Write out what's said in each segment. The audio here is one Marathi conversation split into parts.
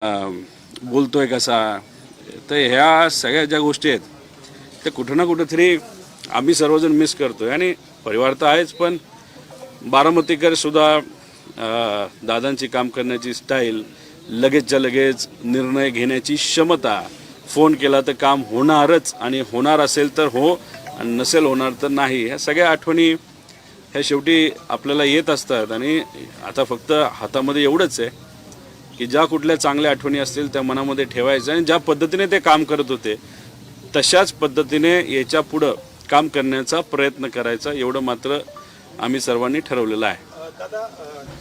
बोलतोय कसा, तर ह्या सगळ्या ज्या गोष्टी आहेत ते कुठं ना कुठेतरी आम्ही सर्वजण मिस करतोय. आणि परिवार तर आहेच, पण बारामतीकर सुद्धा दादांची काम करण्याची स्टाईल, लगेचच्या लगेच निर्णय घेण्याची क्षमता, फोन केला तर काम होणारच आणि होणार असेल तर हो आणि नसेल होणार तर नाही, ह्या सगळ्या आठवणी ह्या शेवटी आपल्याला येत असतात. आणि आता फक्त हातामध्ये एवढंच आहे की ज्या कुठल्या चांगल्या आठवणी असतील त्या मनामध्ये ठेवायचं आणि ज्या पद्धतीने ते काम करत होते तशाच पद्धतीने याच्या पुढं काम करण्याचा प्रयत्न करायचा, एवढं मात्र आम्ही सर्वांनी ठरवलेलं आहे. दादा,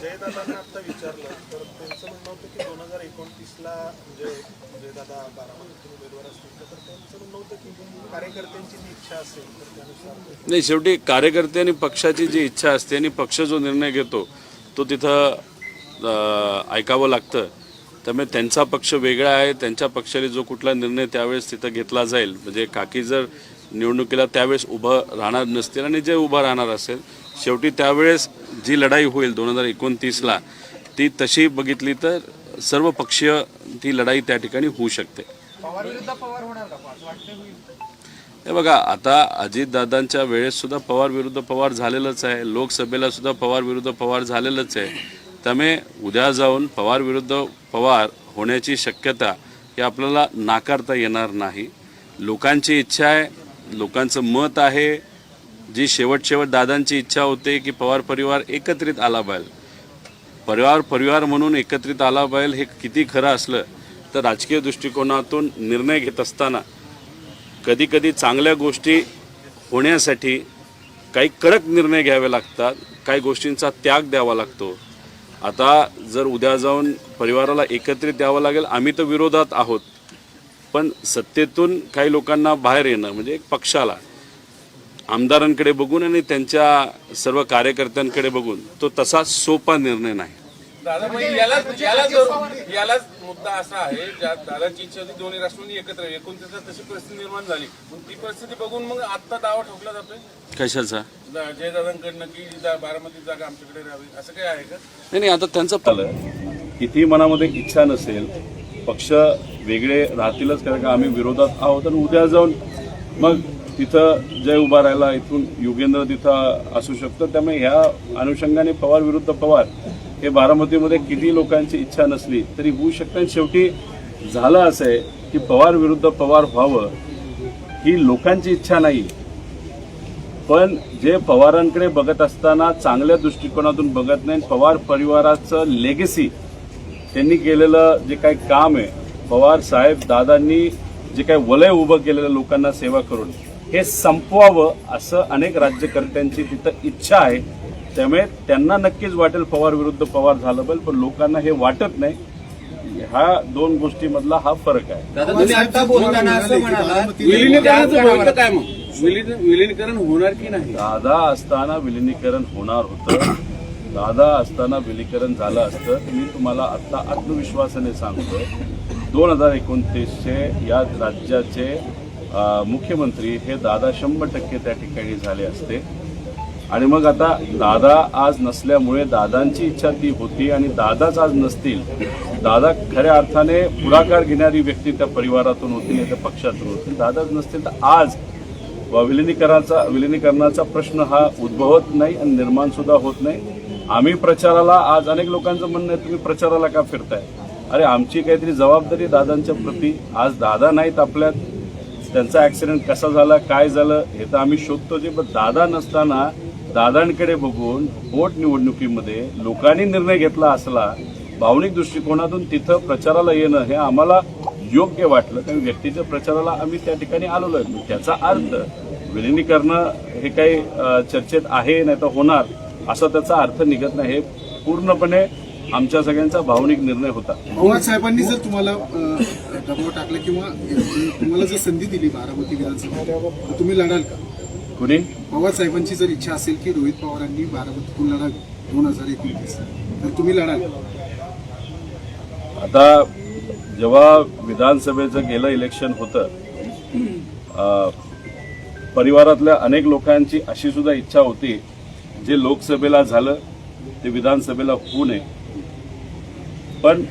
जयदादांना आता विचारलं तर त्यांचं म्हणणं होतं की 2029ला जयदादा बारामतीतून उमेदवार असतील तर त्यांचं म्हणणं होतं की कार्यकर्त्यांची जी इच्छा असेल तर त्यानुसार. नाही, शेवटी कार्यकर्ते आणि पक्षाची जी इच्छा असते आणि पक्ष जो निर्णय घेतो तो तिथं ऐकावं लागतं. त्यामुळे त्यांचा पक्ष वेगळा आहे, त्यांच्या पक्षाने जो कुठला निर्णय त्यावेळेस तिथं घेतला जाईल, म्हणजे काकी जर निवडणुकीला त्यावेळेस उभं राहणार नसतील आणि जे उभं राहणार असेल, शेवटी त्यावेळेस जी लढाई होईल 2029ला ती तशी बघितली तर सर्व पक्षीय ती लढाई त्या ठिकाणी होऊ शकते. हे बघा, आता अजितदादांच्या वेळेस सुद्धा पवार विरुद्ध पवार झालेलंच आहे, लोकसभेला सुद्धा पवार विरुद्ध पवार झालेलंच आहे. त्यामुळे उद्या जाऊन पवार विरुद्ध पवार होण्याची शक्यता ही आपल्याला नाकारता येणार नाही. लोकांची इच्छा आहे, लोकांचं मत आहे, जी शेवट दादांची इच्छा होते की पवार परिवार एकत्रित आला पाहिजे, परिवार म्हणून एकत्रित आला पाहिजे. हे किती खरं असलं तर राजकीय दृष्टिकोनातून निर्णय घेत असताना कधी कधी चांगल्या गोष्टी होण्यासाठी काही कडक निर्णय घ्यावे लागतात, काही गोष्टींचा त्याग द्यावा लागतो. आता जर उद्या जाऊन परिवाराला एकत्रित द्यावं लागेल, आम्ही तर विरोधात आहोत, पण सत्तेतून काही लोकांना बाहेर येणं म्हणजे एक पक्षाला आमदारांकडे बघून आणि त्यांच्या सर्व कार्यकर्त्यांकडे बघून तो तसा सोपा निर्णय नाही. दादा, यालाच मुद्दा असा आहे, ज्या दादाची इच्छा होती दोन्ही राष्ट्रांनी एकत्र 29ला तशी परिस्थिती निर्माण झाली, मग ती परिस्थिती बघून मग आता दावा ठोकला जातोय कशाचा? जयदादांकडनं की बारामती जागा आमच्याकडे राहावी, असं काय आहे का? नाही, आता त्यांचं पालं किती मनामध्ये इच्छा नसेल, पक्ष वेगळे राहतीलच, कारण का आम्ही विरोधात आहोत. आणि उद्या जाऊन मग तिथं जय उभा राहिला, इथून युगेंद्र तिथं असू शकतो. त्यामुळे ह्या अनुषंगाने पवार विरुद्ध पवार हे बारामतीमध्ये किती लोकांची इच्छा नसली तरी होऊ शकतं. शेवटी झालं असं आहे की पवार विरुद्ध पवार व्हावं ही लोकांची इच्छा नाही, पण जे पवारांकडे बघत असताना चांगल्या दृष्टिकोनातून बघत नाही, पवार परिवाराचं लेगेसी त्यांनी केलेलं जे काही काम आहे, पवार साहेब दादांनी जे काही वलय उभं केलेलं लोकांना सेवा करून हे संपवावं असं अनेक राज्यकर्त्यांची तिथं इच्छा आहे. त्यामुळे त्यांना नक्कीच वाटेल पवार विरुद्ध पवार झालं पाहिजे, पण लोकांना हे वाटत नाही. ह्या दोन गोष्टीमधला हा फरक आहे. विलिनीकरण होणार की नाही? दादा असताना विलिनीकरण होणार होतं, दादा असताना विलिनीकरण झालं असतं तर मी तुम्हाला आता आत्मविश्वासाने सांगतोय 2029चे या राज्याचे मुख्यमंत्री हे दादा 100% त्या ठिकाणी झाले असते. आणि मग आता दादा आज नसल्यामुळे दादांची इच्छा ती होती आणि दादाच आज नसतील, दादा खऱ्या अर्थाने पुढाकार घेणारी व्यक्ती त्या परिवारातून होती नाही त्या पक्षातून होती, दादाच नसतील तर आज विलिनीकरणाचा प्रश्न हा उद्भवत नाही आणि निर्माण सुद्धा होत नाही. आम्ही प्रचाराला, आज अनेक लोकांचं म्हणणं आहे तुम्ही प्रचाराला का फिरताय, अरे आमची काहीतरी जबाबदारी दादांच्या प्रती. आज दादा नाहीत आपल्यात, त्यांचा ऍक्सिडेंट कसा झाला, काय झालं हे तर आम्ही शोधतो. जे पण दादा नसताना दादांकडे बघून पोट निवडणुकीमध्ये लोकांनी निर्णय घेतला असला, भावनिक दृष्टिकोनातून तिथं प्रचाराला येणं हे आम्हाला योग्य वाटलं. त्यामुळे व्यक्तीच्या प्रचाराला आम्ही त्या ठिकाणी आलेलो आहे. त्याचा अर्थ विलिनीकरण हे काही चर्चेत आहे नाही तर होणार असा त्याचा अर्थ निघत नाही. हे पूर्णपणे आमच्या सगळ्यांचा भावनिक निर्णय होता. पवार साहेबांनी जर तुम्हाला दबाव टाकला किंवा तुम्हाला जर संधी दिली बारामती विधानसभा, तुम्ही लढाल का? कुणी? पवार साहेबांची जर इच्छा असेल की रोहित पवारांनी बारामतीतून लढावी 2029 तर तुम्ही लढाल? आता जेव्हा विधानसभेचं गेलं इलेक्शन होतं, परिवारातल्या अनेक लोकांची अशी सुद्धा इच्छा होती जे लोकसभेला झालं ते विधानसभेला होऊ नये. पण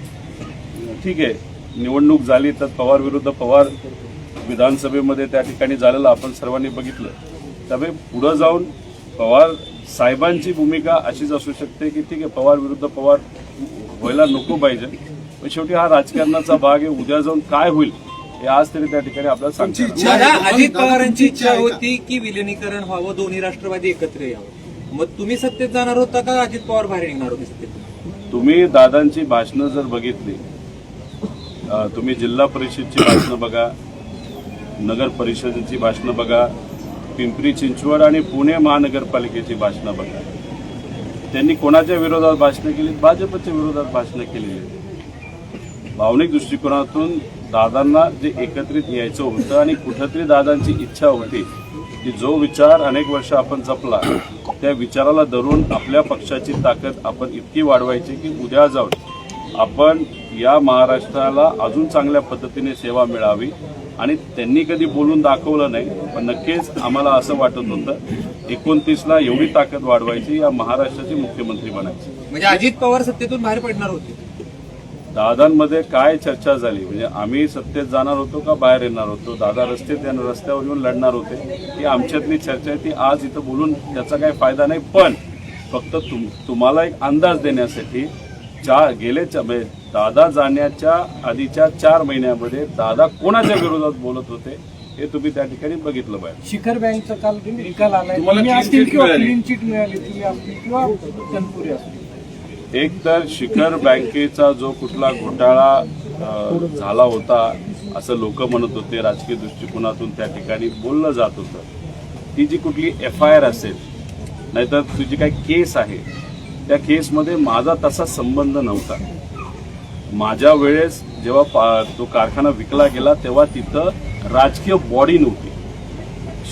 ठीक आहे, निवडणूक झाली तर पवार विरुद्ध पवार विधानसभेमध्ये त्या ठिकाणी झालेलं आपण सर्वांनी बघितलं. त्यामुळे पुढे जाऊन पवार साहेबांची भूमिका अशीच असू शकते की ठीक आहे, पवार विरुद्ध पवार व्हायला नको पाहिजे, पण शेवटी हा राजकारणाचा भाग आहे. उद्या जाऊन काय होईल हे आज तरी त्या ठिकाणी आपल्याला सांगता येणार नाही. दादा, अजित पवारांची इच्छा होती की विलिनीकरण व्हावं, दोन्ही राष्ट्रवादी एकत्र यावं. मग तुम्ही सत्तेत जाणार होता का अजित पवार बाहेर निघणार होते सत्तेत? तुम्ही दादांची भाषणं जर बघितली, तुम्ही जिल्हा परिषदची भाषणं बघा, नगर परिषदेची भाषणं बघा, पिंपरी चिंचवड आणि पुणे महानगरपालिकेची भाषणं बघा. त्यांनी कोणाच्या विरोधात भाषणं केली? भाजपच्या विरोधात भाषणं केलेली. भावनिक दृष्टिकोनातून दादांना जे एकत्रित यायचं होतं आणि कुठंतरी दादांची इच्छा होती की जो विचार अनेक वर्ष आपण जपला त्या विचाराला धरून आपल्या पक्षाची ताकद आपण इतकी वाढवायची की उद्या जाऊन आपण या महाराष्ट्राला अजून चांगल्या पद्धतीने सेवा मिळावी. आणि त्यांनी कधी बोलून दाखवलं नाही, पण नक्कीच आम्हाला असं वाटत होतं 29ला एवढी ताकद वाढवायची, या महाराष्ट्राचे मुख्यमंत्री बनायचे. म्हणजे अजित पवार सत्तेतून बाहेर पडणार होते. दादांमध्ये काय चर्चा झाली, म्हणजे आम्ही सत्तेत जाणार होतो का बाहेर येणार होतो, दादा रस्त्यावर येऊन लढणार होते, ही आमच्यातली चर्चा आहे. ती आज इथं बोलून त्याचा काही फायदा नाही. पण फक्त तुम्हाला एक अंदाज देण्यासाठी दादा जाण्याच्या आधीच्या 4 महिन्यामध्ये दादा कोणाच्या विरोधात बोलत होते हे तुम्ही त्या ठिकाणी बघितलं पाहिजे. शिखर बँकचा काल निकाल आलाय, तुम्हाला तुम्ही clean असतील sheet किंवा मिळाली. क्लीन चिट मिळाली, तुम्ही असतील किंवा तनपुरी असतील. एक तर शिखर बँकेचा जो कुठला घोटाळा झाला होता असं लोक म्हणत होते, राजकीय दृष्टिकोनातून त्या ठिकाणी बोललं जात होतं. ती जी कुठली FIR असेल नाहीतर तुझी काही केस आहे, त्या केसमध्ये माझा तसा संबंध नव्हता. माझ्या वेळेस जेव्हा तो कारखाना विकला गेला तेव्हा तिथं राजकीय बॉडी नव्हती.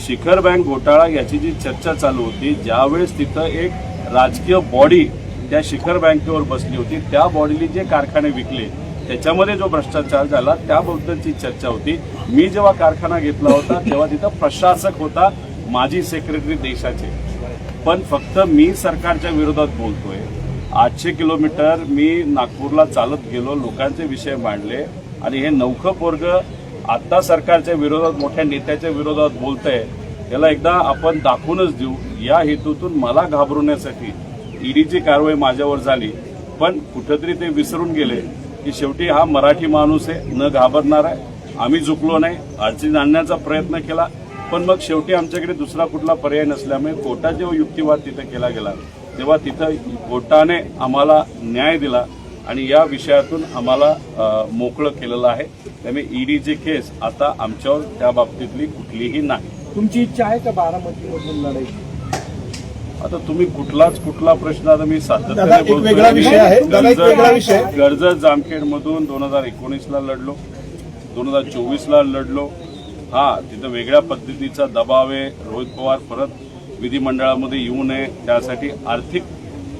शिखर बँक घोटाळा याची जी चर्चा चालू होती, ज्यावेळेस तिथं एक राजकीय बॉडी त्या शिखर बँकेवर बसली होती, त्या बॉडीने जे कारखाने विकले त्याच्यामध्ये जो भ्रष्टाचार झाला त्याबद्दलची चर्चा होती. मी जेव्हा कारखाना घेतला होता तेव्हा तिथं प्रशासक होता माजी सेक्रेटरी देशाचे. पण फक्त मी सरकारच्या विरोधात बोलतोय. 800 किलोमीटर मी नागपूरला चालत गेलो, लोकांचे विषय मांडले, आणि हे नौखं पोरग आता सरकारच्या विरोधात मोठ्या नेत्याच्या विरोधात बोलतंय. याला एकदा आपण दाखवूनच देऊ. या हेतूतून मला घाबरवण्यासाठी ईडीची कारवाई माझ्यावर झाली, पण कुठंतरी ते विसरून गेले की शेवटी हा मराठी माणूस आहे, न घाबरणार आहे. आम्ही झुकलो नाही, अडचणी आणण्याचा प्रयत्न केला, पण मग शेवटी आमच्याकडे दुसरा कुठला पर्याय नसल्यामुळे कोर्टात जेव्हा युक्तिवाद तिथे केला गेला तेव्हा तिथं कोर्टाने आम्हाला न्याय दिला आणि या विषयातून आम्हाला मोकळं केलेलं आहे. त्यामुळे ईडीची केस आता आमच्यावर त्या बाबतीतली कुठलीही नाही. तुमची इच्छा आहे का बारामतीमधून लढायची? आता तुम्ही कुठला प्रश्न आता मी दादा, सातत्याने एक वेगळा विषय आहे. दादा, एक वेगळा विषय आहे. कर्जत जामखेडमधून 2019ला लढलो, 2024ला लढलो. हा, तिथं वेगळ्या पद्धतीचा दबाव आहे. रोहित पवार परत विधिमंडळामध्ये येऊ नये त्यासाठी आर्थिक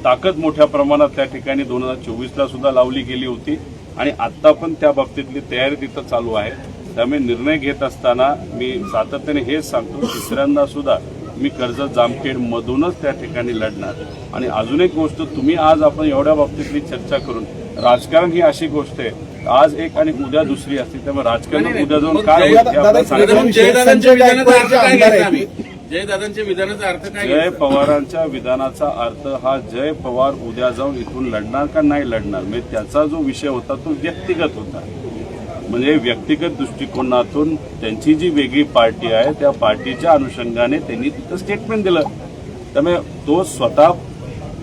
ताकद मोठ्या प्रमाणात त्या ठिकाणी 2024ला सुद्धा लावली गेली होती आणि आत्ता पण त्या बाबतीतली तयारी तिथं चालू आहे. त्यामुळे निर्णय घेत असताना मी सातत्याने हेच सांगतो, तिसऱ्यांदा सुद्धा मी कर्जत जामखेड मधूनच त्या ठिकाणी लढणार. आणि अजून एक गोष्ट, तुम्ही आज आपण एवढ्या बाबतीतली चर्चा करून, राजकारण ही अशी गोष्ट आहे, आज एक आणि उद्या दुसरी असते. त्यामुळे राजकारण उद्या जाऊन काय होईल हे आपल्याला सांगायचं नाही. जयदादांच्या विधानाचा अर्थ काय घ्यायचा आम्ही? जयदादांच्या विधानाचा अर्थ काय जय घ्यायचा? पवारांच्या विधानाचा अर्थ हा, जय पवार उद्या जाऊन इथून लढणार का नाही लढणार, म्हणजे त्याचा जो विषय होता तो व्यक्तिगत होता. म्हणजे व्यक्तिगत दृष्टिकोनातून त्यांची जी वेगळी पार्टी आहे त्या पार्टीच्या अनुषंगाने त्यांनी तिथं स्टेटमेंट दिलं. त्यामुळे तो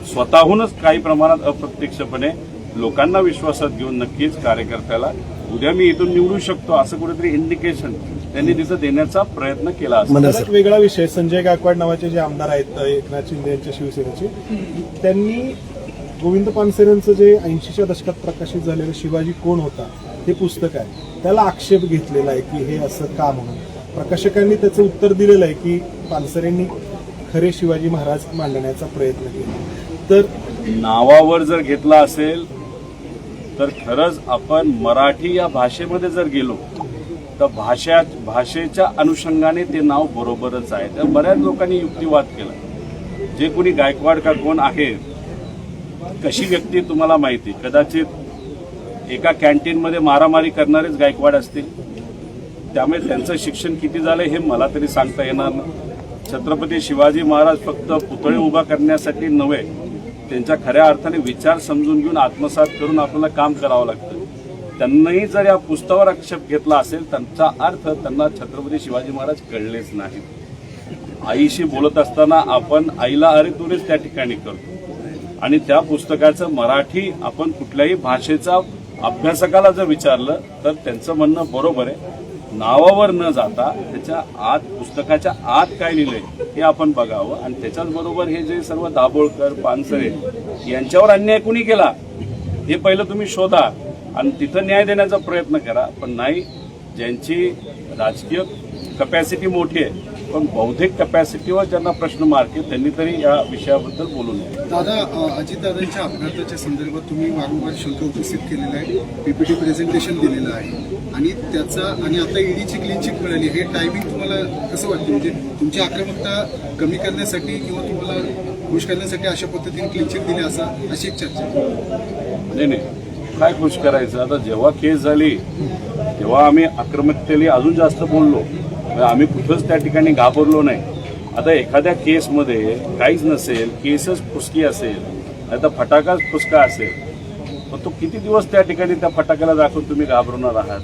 स्वतःहूनच काही प्रमाणात अप्रत्यक्षपणे लोकांना विश्वासात घेऊन नक्कीच कार्यकर्त्याला उद्या मी इथून निवडू शकतो असं कुठेतरी इंडिकेशन त्यांनी तिथं देण्याचा प्रयत्न केला असता. दादा, एक वेगळा विषय, संजय गायकवाड नावाचे जे आमदार आहेत एकनाथ शिंदे यांच्या शिवसेनेचे, त्यांनी गोविंद पानसरेंचं जे 80च्या दशकात प्रकाशित झालेलं शिवाजी कोण होता हे पुस्तक आहे, त्याला आक्षेप घेतलेला आहे की हे असं का म्हणून. प्रकाशकांनी त्याचं उत्तर दिलेलं आहे की पानसरेंनी खरे शिवाजी महाराज मांडण्याचा प्रयत्न केला. तर नावावर जर घेतला असेल तर खरंच आपण मराठी या भाषेमध्ये जर गेलो तर भाषेच्या अनुषंगाने ते नाव बरोबरच आहे. तर बऱ्याच लोकांनी युक्तिवाद केला. जे कोणी गायकवाड का कोण आहे, कशी व्यक्ती तुम्हाला माहिती, कदाचित एका कॅन्टीनमध्ये मारामारी करणारेच गायकवाड असतील. त्यामुळे त्यांचं शिक्षण किती झालं हे मला तरी सांगता येणार नाही. छत्रपती शिवाजी महाराज फक्त पुतळे उभा करण्यासाठी नव्हे, त्यांच्या खऱ्या अर्थाने विचार समजून घेऊन आत्मसात करून आपल्याला काम करावं लागतं. त्यांनाही जर या पुस्तकावर आक्षेप घेतला असेल, त्यांचा अर्थ त्यांना छत्रपती शिवाजी महाराज कळलेच नाहीत. आईशी बोलत असताना आपण आईला अरे तुरेच त्या ठिकाणी करतो आणि त्या पुस्तकाचं मराठी आपण कुठल्याही भाषेचा अभ्यासकाला जर विचारलं तर त्यांचं म्हणणं बरोबर आहे. नावावर न जाता त्याच्या आत, पुस्तकाच्या आत काय लिहिलंय हे आपण बघावं आणि त्याच्याच बरोबर हे जे सर्व दाभोळकर, पानसरे यांच्यावर अन्याय कुणी केला हे पहिलं तुम्ही शोधा आणि तिथं न्याय देण्याचा प्रयत्न करा. पण नाही, ज्यांची राजकीय कपॅसिटी मोठी आहे पण बौद्धिक कपॅसिटीवर ज्यांना प्रश्न मार्क आहे त्यांनी तरी या विषयाबद्दल बोलू नये. दादा, अजितदादांच्या अपघाताच्या संदर्भात तुम्ही वारंवार शंका उपस्थित केलेला आहे, पीपीटी प्रेझेंटेशन दिलेलं आहे आणि आता ईडीची क्लीन चिट मिळाली. हे टायमिंग तुम्हाला कसं वाटतं? म्हणजे तुमची आक्रमकता कमी करण्यासाठी किंवा तुम्हाला खुश करण्यासाठी अशा पद्धतीने क्लीन चिट दिली अशी एक चर्चा? नाही, काय खुश करायचं. आता जेव्हा केस झाली तेव्हा आम्ही आक्रमकतेला अजून जास्त बोललो, आम्ही कुठंच त्या ठिकाणी घाबरलो नाही. आता एखाद्या केसमध्ये काहीच नसेल, केसच फुसकी असेल, नाही तर फटाकाच फुसका असेल, पण तो किती दिवस त्या ठिकाणी त्या फटाक्याला दाखवून तुम्ही घाबरणार आहात?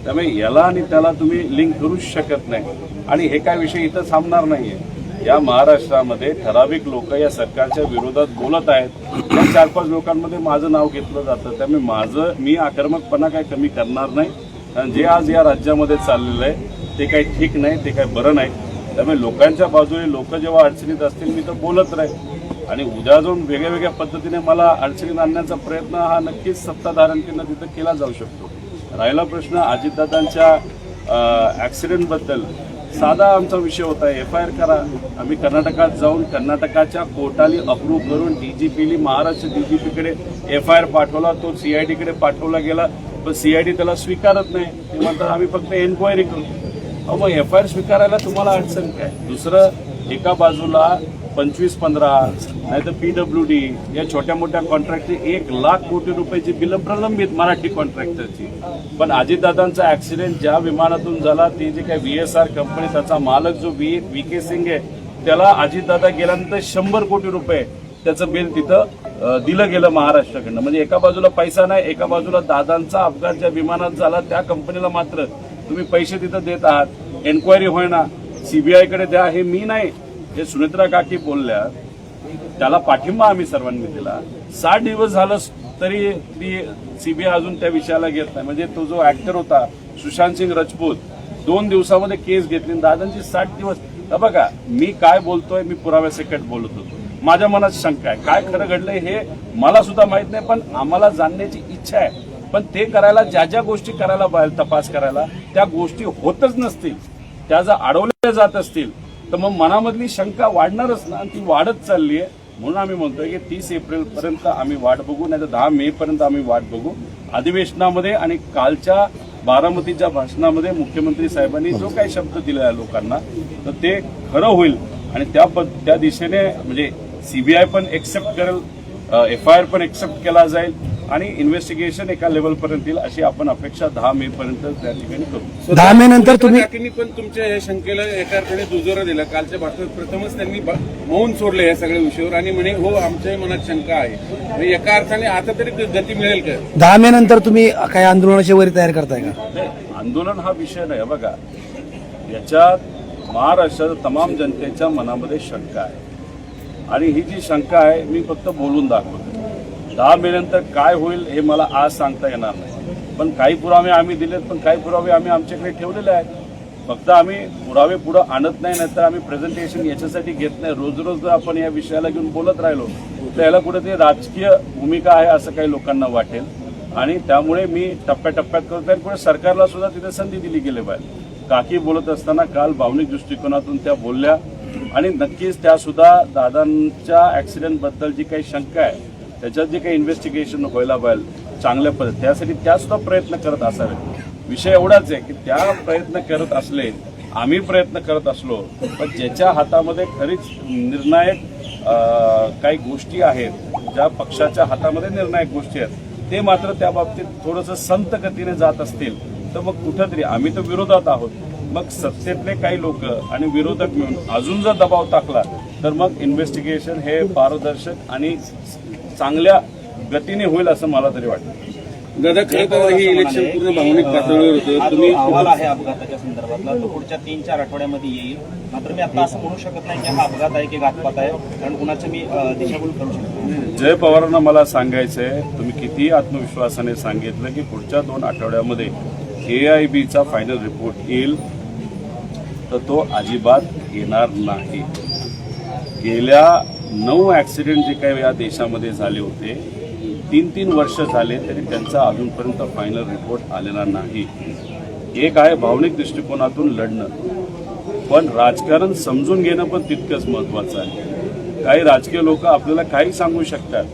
त्यामुळे याला आणि त्याला तुम्ही लिंक करूच शकत नाही. आणि हे काय विषय इथं थांबणार नाहीये. या महाराष्ट्रामध्ये ठराविक लोक या सरकारच्या विरोधात बोलत आहेत. त्या 4-5 लोकांमध्ये माझं नाव घेतलं जातं. त्यामुळे मी आक्रमकपणा काही कमी करणार नाही. कारण जे आज या राज्यामध्ये चाललेलं आहे ते काही ठीक नाही, ते काही बरं नाही. त्यामुळे लोकांच्या बाजूने लोक जेव्हा अडचणीत असतील मी तर बोलत राहील आणि उद्या जाऊन वेगळ्या वेगळ्या पद्धतीने मला अडचणीत आणण्याचा प्रयत्न हा नक्कीच सत्ताधाऱ्यांकडनं तिथं केला जाऊ शकतो. राहिला प्रश्न अजितदादांच्या ॲक्सिडेंटबद्दल, साधा आमचा विषय होता, FIR करा. आम्ही कर्नाटकात जाऊन कर्नाटकाच्या कोर्टाली अप्रूव्ह करून DGPली, महाराष्ट्र DGPकडे FIR पाठवला. तो CIDकडे पाठवला गेला पण CID त्याला स्वीकारत नाही. ते म्हणतात आम्ही फक्त एन्क्वायरी करू. मग FIR स्वीकारायला तुम्हाला अडचण काय? दुसरं, एका बाजूला 25-15 नाही तर PWD या छोट्या मोठ्या कॉन्ट्रॅक्टची 1 लाख कोटी रुपयाची बिलं प्रलंबित मराठी कॉन्ट्रॅक्टरची. पण अजितदादांचा ऍक्सिडेंट ज्या विमानातून झाला, ती जे काही VSR कंपनी, त्याचा मालक जो VK सिंग आहे, त्याला अजितदादा गेल्यानंतर 100 कोटी रुपये त्याचं बिल तिथं दिलं गेलं महाराष्ट्राकडनं. म्हणजे एका बाजूला पैसा नाही, एका बाजूला दादांचा अपघात ज्या विमानात झाला त्या कंपनीला मात्र तुम्ही पैसे तिथं देत आहात. एन्क्वायरी होईना, CBIकडे द्या. हे मी नाही, हे सुनेत्रा काकी बोलल्या, त्याला पाठिंबा आम्ही सर्वांनी दिला. 60 दिवस झालं तरी ती CBI अजून त्या विषयाला घेत नाही. म्हणजे तो जो ऍक्टर होता सुशांत सिंग राजपूत, 2 दिवसामध्ये केस घेतली, दादांची 60 दिवस. बघा, मी काय बोलतोय, मी पुराव्यासकट बोलत होतो. माझ्या मनात शंका आहे, काय खरं घडलंय हे मला सुद्धा माहित नाही, पण आम्हाला जाणण्याची इच्छा आहे. पण ते करायला ज्या गोष्टी करायला पाहिजे, तपास करायला, त्या गोष्टी होतच नसतील, त्या जर अडवल्या जात असतील तर मग मनामधली शंका वाढणारच ना, आणि ती वाढत चालली आहे. म्हणून आम्ही म्हणतोय की 30 एप्रिलपर्यंत आम्ही वाट बघू, नाही तर 10 मेपर्यंत आम्ही वाट बघू. अधिवेशनामध्ये आणि कालच्या बारामतीच्या भाषणामध्ये मुख्यमंत्री साहेबांनी जो काही शब्द दिला लोकांना, तर ते खरं होईल आणि त्या दिशेने म्हणजे CBI पण एक्सेप्ट करेल, FIR पण एक्सेप्ट केला जाईल आणि इन्व्हेस्टिगेशन एका लेवलपर्यंत येईल अशी आपण अपेक्षा 10 मेपर्यंत त्या ठिकाणी करू. 10 मे नंतर तुम्ही काकींनी पण तुमच्या या शंकेला एका अर्थाने दुजोरा दिला. कालच्या भाषणात प्रथमच त्यांनी मौन सोडलं या सगळ्या विषयावर आणि म्हणे हो आमच्याही मनात शंका आहे. म्हणजे एका अर्थाने आता तरी गती मिळेल का? 10 मे नंतर तुम्ही काही आंदोलनाची वरी तयार करताय का? नाही, आंदोलन हा विषय नाही. बघा, याच्यात महाराष्ट्राच्या तमाम जनतेच्या मनामध्ये शंका आहे आणि ही जी शंका आहे मी फक्त बोलून दाखवतो. 10 मे नंतर काय होईल हे मला आज सांगता येणार नाही. पण काही पुरावे आम्ही दिलेत, पण काही पुरावे आम्ही आमच्याकडे ठेवलेले आहेत. फक्त आम्ही पुरावे पुढे आणत नाही, नाहीतर आम्ही प्रेझेंटेशन याच्यासाठी घेत नाही. रोज रोज जर आपण या विषयाला घेऊन बोलत राहिलो तर याला कुठेतरी राजकीय भूमिका आहे असं काही लोकांना वाटेल आणि त्यामुळे मी टप्प्याटप्प्यात करतो. आणि पुढे सरकारला सुद्धा तिथे संधी दिली गेली पाहिजे. काकी बोलत असताना काल भावनिक दृष्टिकोनातून त्या बोलल्या आणि नक्कीच त्या सुद्धा दादांच्या ऍक्सिडेंटबद्दल जी काही शंका आहे त्याच्यात जे काही इन्व्हेस्टिगेशन व्हायला पाहिजे चांगल्या पद्धती, त्यासाठी त्या सुद्धा प्रयत्न करत असावेत. विषय एवढाच आहे की त्या प्रयत्न करत असले, आम्ही प्रयत्न करत असलो, पण ज्याच्या हातामध्ये खरीच निर्णायक काही गोष्टी आहेत, ज्या पक्षाच्या हातामध्ये निर्णायक गोष्टी आहेत ते मात्र त्या बाबतीत थोडंसं संत गतीने जात असतील तर मग कुठंतरी आम्ही तर विरोधात आहोत, मग सत्तेतले काही लोक आणि विरोधक मिळून अजून जर दबाव टाकला तर मग इन्व्हेस्टिगेशन हे पारदर्शक आणि चांगल्या गतीने होईल असं मला तरी वाटतं. दादा, खरं तर हे इलेक्शन पूर्ण भावनिक पातळीवर होतं. हा जो तुम्ही अहवाल आहे अपघाताच्या संदर्भातला तो पुढच्या 3-4 आठवड्यामध्ये येईल. मात्र मी आता असं म्हणू शकत नाही की हा अपघात आहे की घातपात आहे, कारण कुणाचं मी दिशाभूल करू शकतो नाही. जय पवारांना मला सांगायचंय, तुम्ही किती आत्मविश्वासाने सांगितलं की पुढच्या 2 आठवड्यामध्ये AIBचा फायनल रिपोर्ट येईल, तर तो अजिबात येणार नाही. गेल्या 9 ऍक्सिडेंट जे काही या देशामध्ये झाले होते, 3-3 वर्ष झाले तरी त्यांचा अजूनपर्यंत फायनल रिपोर्ट आलेला नाही. एक आहे भावनिक दृष्टिकोनातून लढणं, पण राजकारण समजून घेणं पण तितकंच महत्वाचं आहे. काही राजकीय लोक आपल्याला काही सांगू शकतात,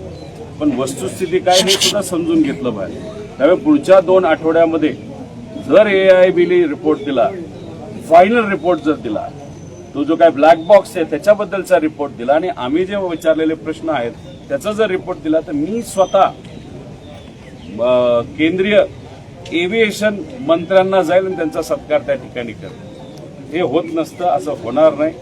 पण वस्तुस्थिती काय हे सुद्धा समजून घेतलं पाहिजे. त्यामुळे पुढच्या 2 आठवड्यामध्ये जर AIBने रिपोर्ट दिला, फायनल रिपोर्ट जर दिला, तो जो काय ब्लॅक बॉक्स आहे त्याच्याबद्दलचा रिपोर्ट दिला आणि आम्ही जे विचारलेले प्रश्न आहेत त्याचा जर रिपोर्ट दिला, तर मी स्वतः केंद्रीय एव्हिएशन मंत्र्यांना जाईल आणि त्यांचा सत्कार त्या ठिकाणी करेल. हे होत नसतं, असं होणार नाही.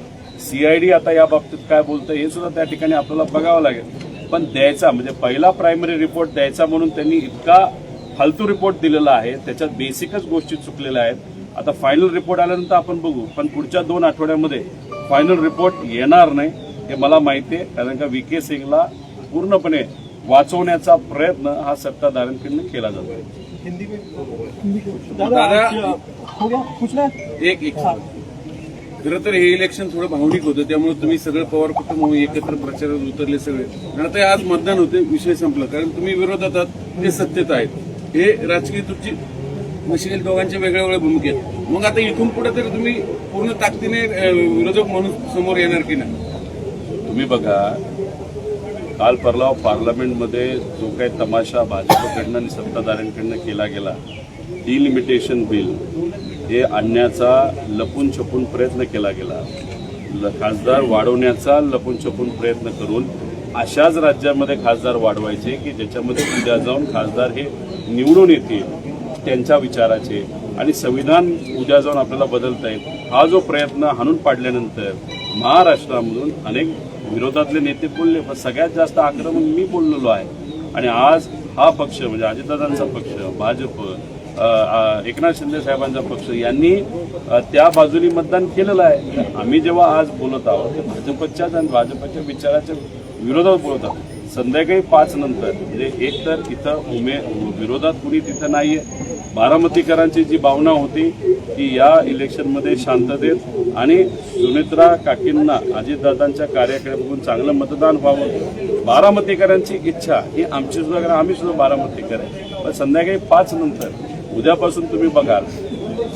CID आता या बाबतीत काय बोलतं हे सुद्धा त्या ठिकाणी आपल्याला बघावं लागेल. पण द्यायचा म्हणजे पहिला प्रायमरी रिपोर्ट द्यायचा म्हणून त्यांनी इतका फालतू रिपोर्ट दिलेला आहे, त्याच्यात बेसिकच गोष्टी चुकलेल्या आहेत. आता फायनल रिपोर्ट आल्यानंतर आपण बघू, पण पुढच्या 2 आठवड्यामध्ये फायनल रिपोर्ट येणार नाही हे मला माहिती आहे, कारण का VK सिंगला पूर्णपणे वाचवण्याचा प्रयत्न हा सत्ताधाऱ्यांकडून केला जातो. दादा, एक खरं तर हे इलेक्शन थोडं भावनिक होतं, त्यामुळे तुम्ही सगळं पवार कुटुंब एकत्र प्रचारात उतरले सगळे. आणि आता आज मतदान होते, विषय संपला, कारण तुम्ही विरोधात आहात, ते सत्तेत आहेत. हे राजकीय तुमची नशील दोघांच्या वेगळ्या वेगळ्या भूमिका आहेत. मग आता इथून पुढे तरी तुम्ही पूर्ण ताकदीने विरोधक म्हणून समोर येणार की नाही? तुम्ही बघा, काल परवा पार्लमेंटमध्ये जो काही तमाशा भाजपकडनं आणि सत्ताधाऱ्यांकडनं केला गेला, डिलिमिटेशन बिल हे आणण्याचा लपून छपून प्रयत्न केला गेला, खासदार वाढवण्याचा लपून छपून प्रयत्न करून अशाच राज्यामध्ये खासदार वाढवायचे की ज्याच्यामध्ये उद्या जाऊन खासदार हे निवडून येतील त्यांच्या विचाराचे, आणि संविधान उद्या जाऊन आपल्याला बदलता येईल. हा जो प्रयत्न हाणून पाडल्यानंतर महाराष्ट्रामधून अनेक विरोधातले नेते बोलले, पण सगळ्यात जास्त आक्रमण मी बोललेलो आहे. आणि आज हा पक्ष म्हणजे अजितदादांचा पक्ष, भाजप, एकनाथ शिंदे साहेबांचा पक्ष यांनी त्या बाजूनी मतदान केलेलं आहे. आम्ही जेव्हा आज बोलत आहोत ते भाजपच्याच आणि भाजपच्या विचाराच्या विरोधात बोलत आहोत. संध्याकाळी 5 नंतर म्हणजे एक तर इथं विरोधात कुणी तिथं नाहीये. बारामतीकरांची जी भावना होती की या इलेक्शनमध्ये शांततेत आणि सुनेत्रा काकींना अजितदादांच्या कार्याकडे बघून चांगलं मतदान व्हावं, बारामतीकरांची इच्छा ही आमची सुद्धा, आम्ही सुद्धा बारामतीकर आहे. पण संध्याकाळी 5 नंतर उद्यापासून तुम्ही बघाल,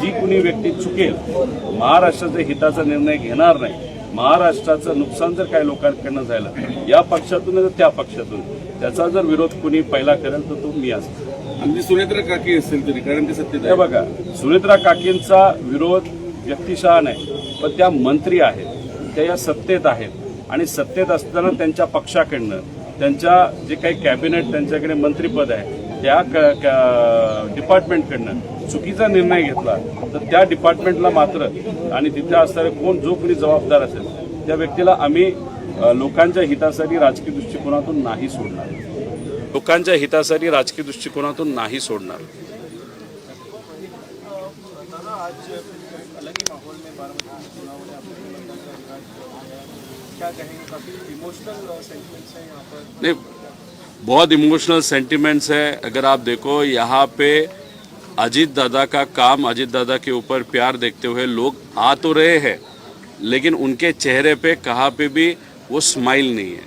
जी कुणी व्यक्ती चुकेल, महाराष्ट्राच्या हिताचा निर्णय घेणार नाही, महाराष्ट्राचं नुकसान जर काही लोकांकडनं झालं या पक्षातून तर त्या पक्षातून, त्याचा जर विरोध कुणी पहिला करेल तर तो मी असतो. अगदी सुनेत्रा काकी असेल तरी, कारण ते सत्तेत हे बघा, सुनेत्रा काकींचा विरोध व्यक्तिशः नाही, पण त्या मंत्री आहेत, त्या या सत्तेत आहेत, आणि सत्तेत असताना त्यांच्या पक्षाकडनं त्यांच्या जे काही कॅबिनेट त्यांच्याकडे मंत्रीपद आहे त्या डिपार्टमेंटकडनं चुकीचा निर्णय घेतला तर त्या डिपार्टमेंटला मात्र आणि तिथे असणारे कोण जो कोणी जबाबदार असेल त्या व्यक्तीला आम्ही लोकांच्या हितासाठी राजकीय दृष्टिकोनातून नाही सोडणार, लोकांच्या हितासाठी राजकीय दृष्टिकोनातून नाही सोडणार. आज अलग ही माहौल में बारामती चुनाव ने अपने मतदान का रिवाज क्या कहेंगे, काफी इमोशनल सेंटिमेंट्स हैं यहाँ पर? नहीं, बहुत इमोशनल सेंटिमेंट्स है. अगर आप देखो यहाँ पे अजीत दादा का काम, अजीत दादा के ऊपर प्यार देखते हुए लोग आ तो रहे हैं, लेकिन उनके चेहरे पे कहाँ पे भी वो स्माइल नहीं है.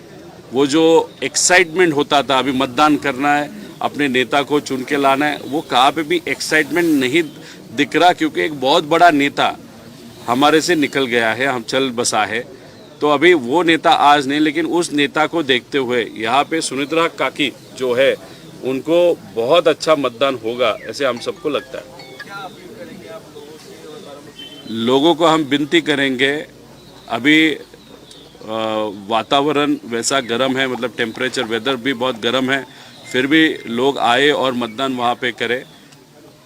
वो जो एक्साइटमेंट होता था, अभी मतदान करना है, अपने नेता को चुन के लाना है, वो कहाँ पे भी एक्साइटमेंट नहीं दिख रहा, क्योंकि एक बहुत बड़ा नेता हमारे से निकल गया है, हम चल बसा है. तो अभी वो नेता आज नहीं, लेकिन उस नेता को देखते हुए यहाँ पे सुनेत्रा काकी जो है उनको बहुत अच्छा मतदान होगा ऐसे हम सबको लगता है. लोगों को हम विनती करेंगे, अभी वातावरण वैसा गर्म है, मतलब टेम्परेचर, वेदर भी बहुत गर्म है, फिर भी लोग आए और मतदान वहाँ पे करें।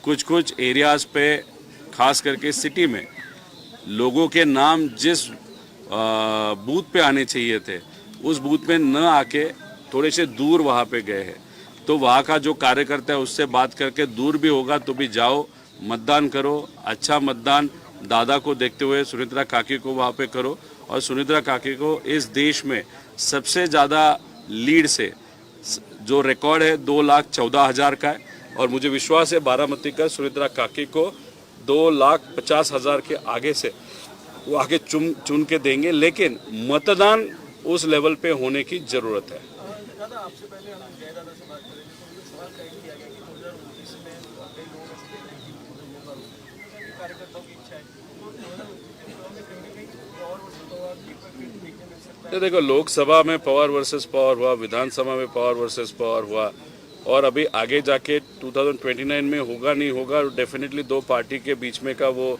कुछ कुछ एरियाज़ पे खास करके सिटी में लोगों के नाम जिस बूथ पे आने चाहिए थे उस बूथ पे न आके थोड़े से दूर वहाँ पे गए हैं। तो वहाँ का जो कार्यकर्ता है उससे बात करके दूर भी होगा तो भी जाओ, मतदान करो, अच्छा मतदान दादा को देखते हुए सुनित्रा काकी को वहाँ पे करो। और सुनित्रा काकी को इस देश में सबसे ज़्यादा लीड से जो रिकॉर्ड है 2,14,000 का है और मुझे विश्वास है बारामती का सुनित्रा काकी को 2,50,000 के आगे से वो आगे चुन के देंगे। लेकिन मतदान उस लेवल पे होने की जरूरत है। दादा आपसे पहले हम जय दादा से बात करेंगे तो मुझे सवाल तय किया गया कि 2029 में कई लोगों ने स्टेट की कार्यकर्ताओं की इच्छा है तो 2029 में कहीं और देखने मिल सकता है। ये देखो, लोकसभा में पवार वर्सेस पवार हुआ, विधानसभा में पवार वर्सेस पवार हुआ और अभी आगे जाके 2029 में होगा नहीं होगा, डेफिनेटली दो पार्टी के बीच में का वो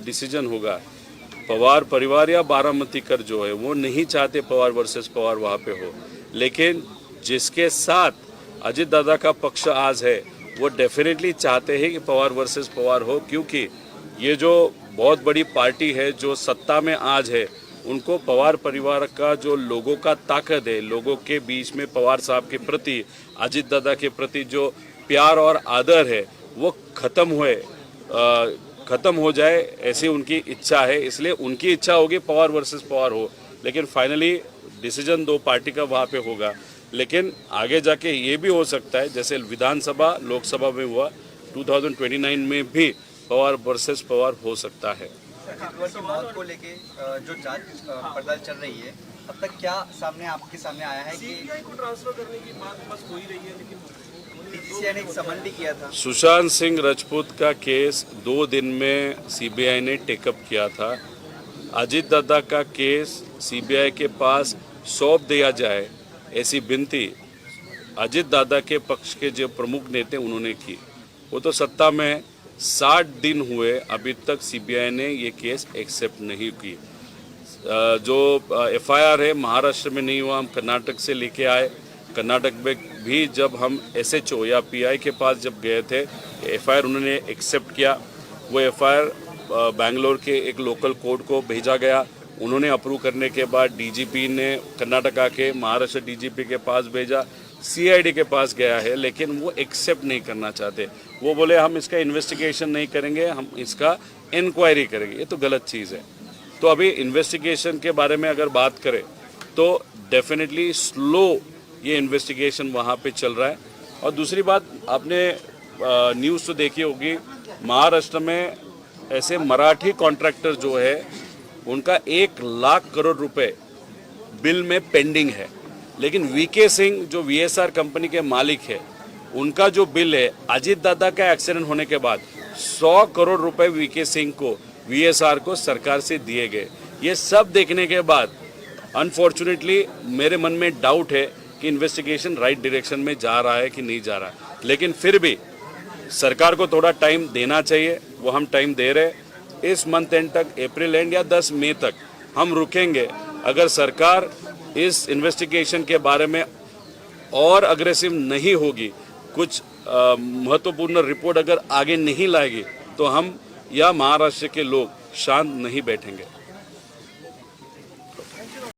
डिसीजन होगा। पवार परिवार या बारामती कर जो है वो नहीं चाहते पवार वर्सेस पवार वहाँ पे हो, लेकिन जिसके साथ अजित दादा का पक्ष आज है वो डेफिनेटली चाहते हैं कि पवार वर्सेस पवार हो, क्योंकि ये जो बहुत बड़ी पार्टी है जो सत्ता में आज है उनको पवार परिवार का जो लोगों का ताकत है, लोगों के बीच में पवार साहब के प्रति, अजित दादा के प्रति जो प्यार और आदर है वो खत्म हो जाए ऐसी उनकी इच्छा है। इसलिए उनकी इच्छा होगी पवार वर्सेस पवार हो, लेकिन फाइनली डिसीजन दो पार्टी का वहाँ पे होगा। लेकिन आगे जाके ये भी हो सकता है जैसे विधानसभा लोकसभा में हुआ, 2029 में भी पवार वर्सेस पवार हो सकता है। अकबर की मौत को लेके जो जांच पड़ताल चल रही है, अब तक क्या आपके सामने आया है कि सीबीआई को ट्रांसफर करने की बात बस हो ही रही है, लेकिन डीजीसीआई ने एक समन भी किया था। सुशांत सिंह राजपूत का केस 2 दिन में सीबीआई ने टेकअप किया था। अजित दादा का केस सीबीआई के पास सौंप दिया जाए ऐसी विनती अजित दादा के पक्ष के जो प्रमुख नेता उन्होंने की। वो तो सत्ता में 60 दिन हुए, अभी तक सीबीआई ने ये केस एक्सेप्ट नहीं की। जो एफआईआर है महाराष्ट्र में नहीं हुआ, हम कर्नाटक से लेके आए। कर्नाटक में भी जब हम एसएचओ या पीआई के पास जब गए थे, एफआईआर उन्होंने एक्सेप्ट किया। वो एफआईआर बेंगलोर के एक लोकल कोर्ट को भेजा गया, उन्होंने अप्रूव करने के बाद डीजीपी ने कर्नाटका के महाराष्ट्र डीजीपी के पास भेजा, सीआईडी के पास गया है, लेकिन वो एक्सेप्ट नहीं करना चाहते। वो बोले हम इसका इन्वेस्टिगेशन नहीं करेंगे, हम इसका इंक्वायरी करेंगे। ये तो गलत चीज़ है। तो अभी इन्वेस्टिगेशन के बारे में अगर बात करें तो डेफिनेटली स्लो ये इन्वेस्टिगेशन वहाँ पे चल रहा है। और दूसरी बात, आपने न्यूज़ तो देखी होगी, महाराष्ट्र में ऐसे मराठी कॉन्ट्रैक्टर जो है उनका 1 लाख करोड़ रुपए बिल में पेंडिंग है, लेकिन वीके सिंह जो वीएसआर कंपनी के मालिक है उनका जो बिल है अजित दादा का एक्सीडेंट होने के बाद 100 करोड़ रुपए वीके सिंह को वीएसआर को सरकार से दिए गए। ये सब देखने के बाद अनफॉर्चुनेटली मेरे मन में डाउट है कि इन्वेस्टिगेशन राइट डायरेक्शन में जा रहा है कि नहीं जा रहा है। लेकिन फिर भी सरकार को थोड़ा टाइम देना चाहिए, वो हम टाइम दे रहे हैं। इस मंथ एंड तक, अप्रैल एंड या 10 मई तक हम रुकेंगे। अगर सरकार इस इन्वेस्टिगेशन के बारे में और अग्रेसिव नहीं होगी, कुछ महत्वपूर्ण रिपोर्ट अगर आगे नहीं लाएगी, तो हम या महाराष्ट्र के लोग शांत नहीं बैठेंगे।